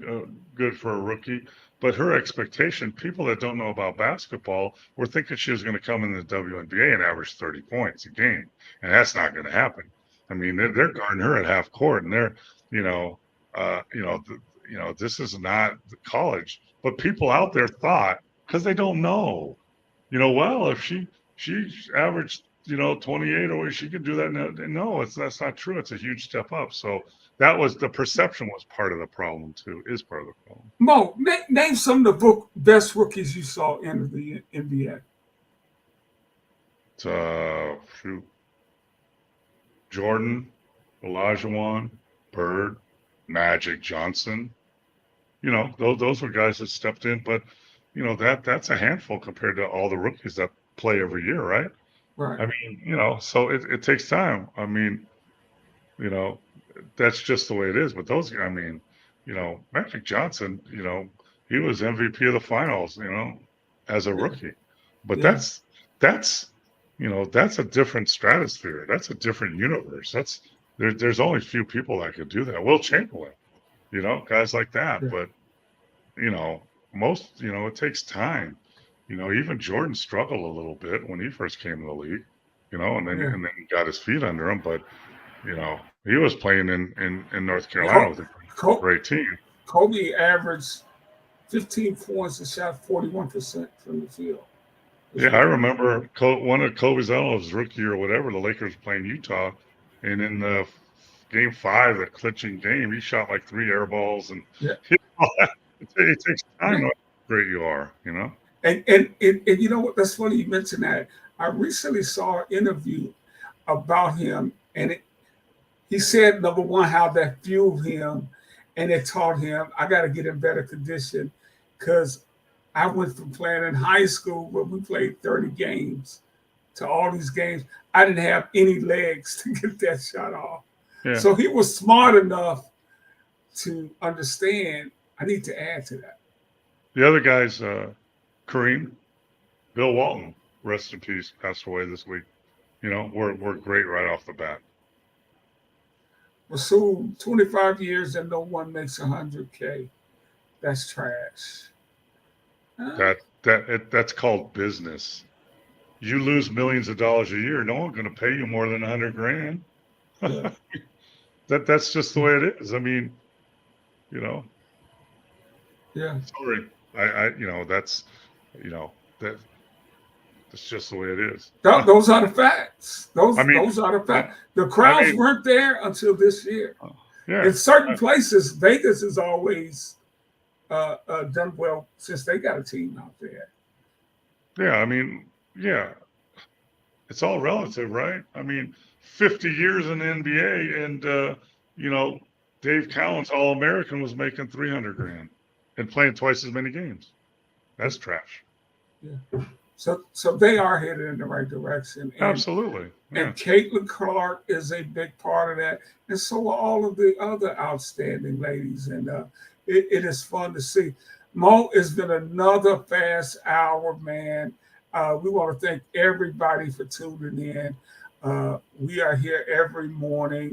good for a rookie, but her expectation, people that don't know about basketball, were thinking she was going to come in the WNBA and average 30 points a game, and that's not going to happen. I mean, they're guarding her at half court, and they're, you know, uh, you know, the, this is not the college, but people out there thought because they don't know, well, if she averaged 28 or she could do that. No, that's not true. It's a huge step up. So that was the perception was part of the problem too, is part of the problem. Mo, name some of the best rookies you saw in the NBA. Shoot, Jordan, Olajuwon, Bird, Magic Johnson. Those were guys that stepped in, but that's a handful compared to all the rookies that play every year, right? Right. I mean, so it takes time. I mean, you know, that's just the way it is. But those, I mean, Magic Johnson, he was MVP of the finals, as a Yeah. rookie. But Yeah. that's a different stratosphere. That's a different universe. There's only few people that could do that. Will Chamberlain, guys like that. Yeah. But most, it takes time. Even Jordan struggled a little bit when he first came in the league, and then Yeah. he got his feet under him. But he was playing in North Carolina Co- with a Co- great team. Kobe averaged 15 points and shot 41% from the field. Yeah, I remember one of Kobe's, I don't know if it was rookie or whatever. The Lakers playing Utah, and in the game 5, the clinching game, he shot like 3 air balls, and Yeah. it takes time Yeah. to know how great you are. And you know what? That's funny you mentioned that. I recently saw an interview about him, and he said, number one, how that fueled him, and it taught him, I got to get in better condition because I went from playing in high school where we played 30 games to all these games. I didn't have any legs to get that shot off. Yeah. So he was smart enough to understand I need to add to that. The other guys, Kareem, Bill Walton, rest in peace, passed away this week. We're great right off the bat. Well, so 25 years and no one makes 100K. That's trash. Huh? That's called business. You lose millions of dollars a year, no one's going to pay you more than 100 grand. Yeah. That's just the way it is. I mean, Yeah. sorry, that's that that's just the way it is. Those are the facts. Those I mean, are the facts. The I crowds mean, weren't there until this year. yeah, In certain places, Vegas has always done well since they got a team out there. yeah. I mean, yeah, it's all relative, right? I mean, 50 years in the NBA, and Dave Cowens, All American, was making 300 grand and playing twice as many games. That's trash. Yeah. So they are headed in the right direction. And, Absolutely. Yeah. And Caitlin Clark is a big part of that. And so are all of the other outstanding ladies. And it is fun to see. Mo, it's been another fast hour, man. We want to thank everybody for tuning in. We are here every Monday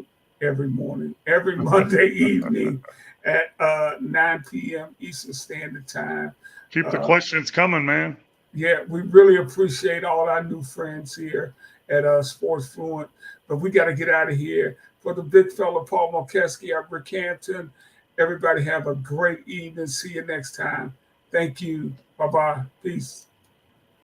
evening at 9 p.m. Eastern Standard Time. Keep the Uh, questions coming, man. yeah, we really appreciate all our new friends here at Sports Fluent. But we got to get out of here. For the big fella, Paul Mulkeski, I'm Rick Hampton. Everybody have a great evening. See you next time. Thank you. Bye-bye. Peace.